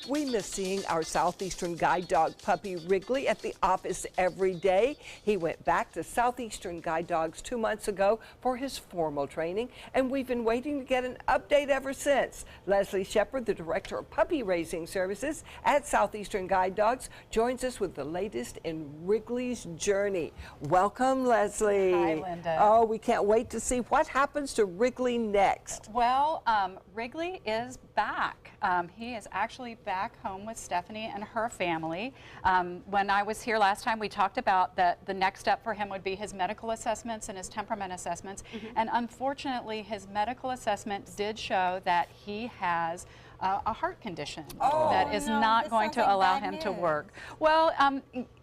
We miss seeing our Southeastern guide dog puppy Wrigley at the office every day. He went back to Southeastern Guide Dogs 2 months ago for his formal training, and we've been waiting to get an update ever since. Leslie Shepard, the Director of Puppy Raising Services at Southeastern Guide Dogs, joins us with the latest in Wrigley's journey. Welcome, Leslie. Hi, Linda. Oh, we can't wait to see what happens to Wrigley next. Well, Wrigley is back. He is actually back home with Stephanie and her family. When I was here last time, we talked about that the next step for him would be his medical assessments and his temperament assessments. And unfortunately, his medical assessment did show that he has a heart condition that is not going to allow him to work. Well,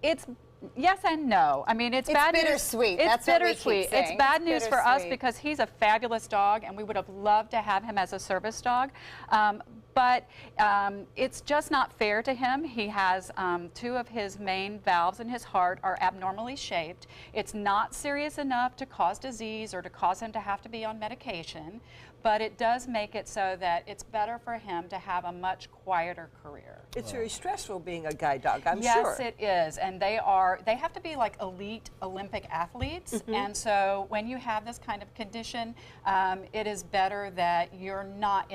it's yes and no. I mean, it's bad bittersweet. News. That's It's bittersweet. It's bad news for us because he's a fabulous dog, and we would have loved to have him as a service dog. But it's just not fair to him. He has 2 of his main valves in his heart are abnormally shaped. It's not serious enough to cause disease or to cause him to have to be on medication, but it does make it so that it's better for him to have a much quieter career. It's very stressful being a guide dog, I'm yes, sure. Yes, it is, and they have to be like elite Olympic athletes, and so when you have this kind of condition, it is better that you're not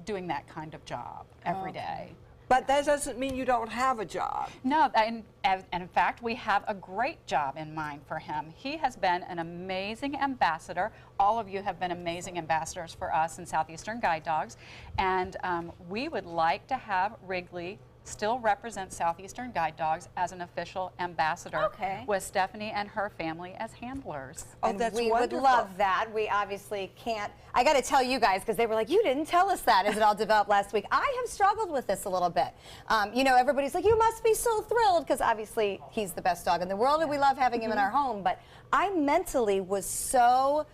doing that kind of job every day. But that doesn't mean you don't have a job. No, and in fact, we have a great job in mind for him. He has been an amazing ambassador. All of you have been amazing ambassadors for us in Southeastern Guide Dogs, and we would like to have Wrigley still represent Southeastern Guide Dogs as an official ambassador with Stephanie and her family as handlers. Oh, that's wonderful. We would love that. We obviously can't. I got to tell you guys, because they were like, you didn't tell us that as it all developed last week. I have struggled with this a little bit. You know, everybody's like, you must be so thrilled, because obviously he's the best dog in the world, and we love having him in our home. But I mentally was so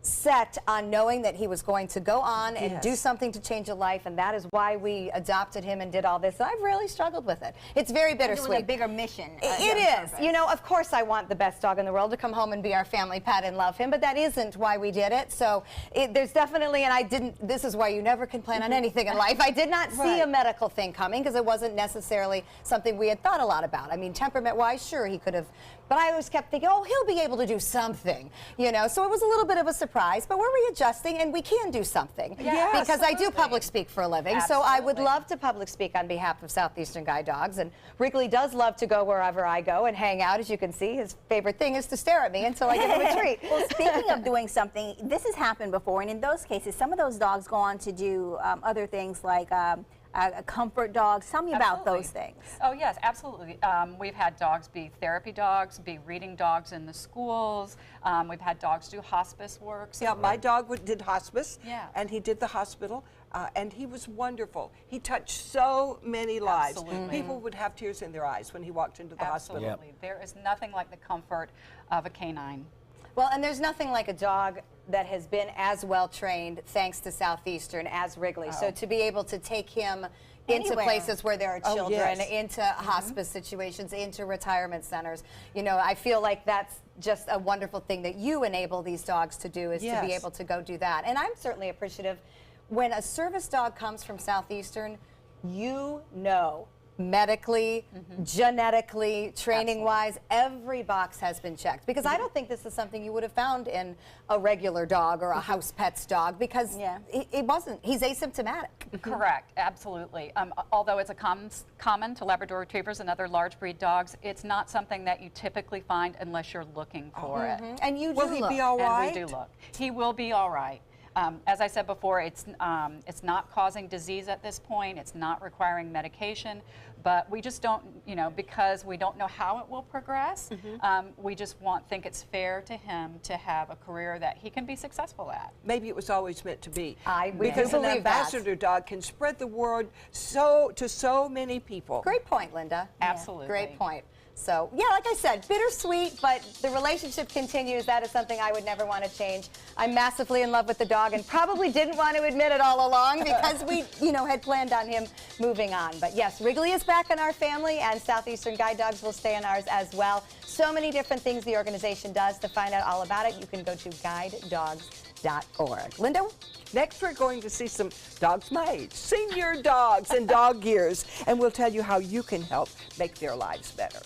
set on knowing that he was going to go on and do something to change a life, and that is why we adopted him and did all this. And I've really struggled with it. It's very bittersweet. With a bigger mission. It is. You know, of course I want the best dog in the world to come home and be our family pet and love him, but that isn't why we did it. So there's definitely, and this is why you never can plan on anything in life. I did not see a medical thing coming because it wasn't necessarily something we had thought a lot about. I mean, temperament-wise, sure, he could have, but I always kept thinking, oh, he'll be able to do something, you know. So it was a little bit of a surprise, but we're readjusting, and we can do something. Yes, because I do public speak for a living, so I would love to public speak on behalf of Southeastern Guide Dogs. And Wrigley does love to go wherever I go and hang out. As you can see, his favorite thing is to stare at me until I give him a treat. Well, speaking of doing something, this has happened before, and in those cases, some of those dogs go on to do other things like comfort dogs. Tell me about those things. Oh yes, absolutely. We've had dogs be therapy dogs, be reading dogs in the schools. We've had dogs do hospice work. Yeah, my dog did hospice, and he did the hospital, and he was wonderful. He touched so many lives. Absolutely. People would have tears in their eyes when he walked into the hospital. Absolutely. There is nothing like the comfort of a canine. Well, and there's nothing like a dog that has been as well trained, thanks to Southeastern, as Wrigley. So to be able to take him into places where there are children, into hospice situations, into retirement centers, you know, I feel like that's just a wonderful thing that you enable these dogs to do, is to be able to go do that. And I'm certainly appreciative when a service dog comes from Southeastern, you know, medically, genetically, training-wise, every box has been checked. Because I don't think this is something you would have found in a regular dog or a house pet's dog, because it wasn't. He's asymptomatic. Correct, absolutely. Although it's common to Labrador Retrievers and other large breed dogs, it's not something that you typically find unless you're looking for it. And you do Will he be all right? And we do look. He will be all right. As I said before, it's not causing disease at this point. It's not requiring medication, but we just don't, you know, because we don't know how it will progress. We just think it's fair to him to have a career that he can be successful at. Maybe it was always meant to be. Because an ambassador dog can spread the word to so many people. Great point, Linda. Absolutely. Great point. So, yeah, like I said, bittersweet, but the relationship continues. That is something I would never want to change. I'm massively in love with the dog and probably didn't want to admit it all along because we, you know, had planned on him moving on. But yes, Wrigley is back in our family, and Southeastern Guide Dogs will stay in ours as well. So many different things the organization does. To find out all about it, you can go to guidedogs.com. southeasternguidedog.org. Linda? Next, we're going to see some dogs my age, senior dogs and dog years, and we'll tell you how you can help make their lives better.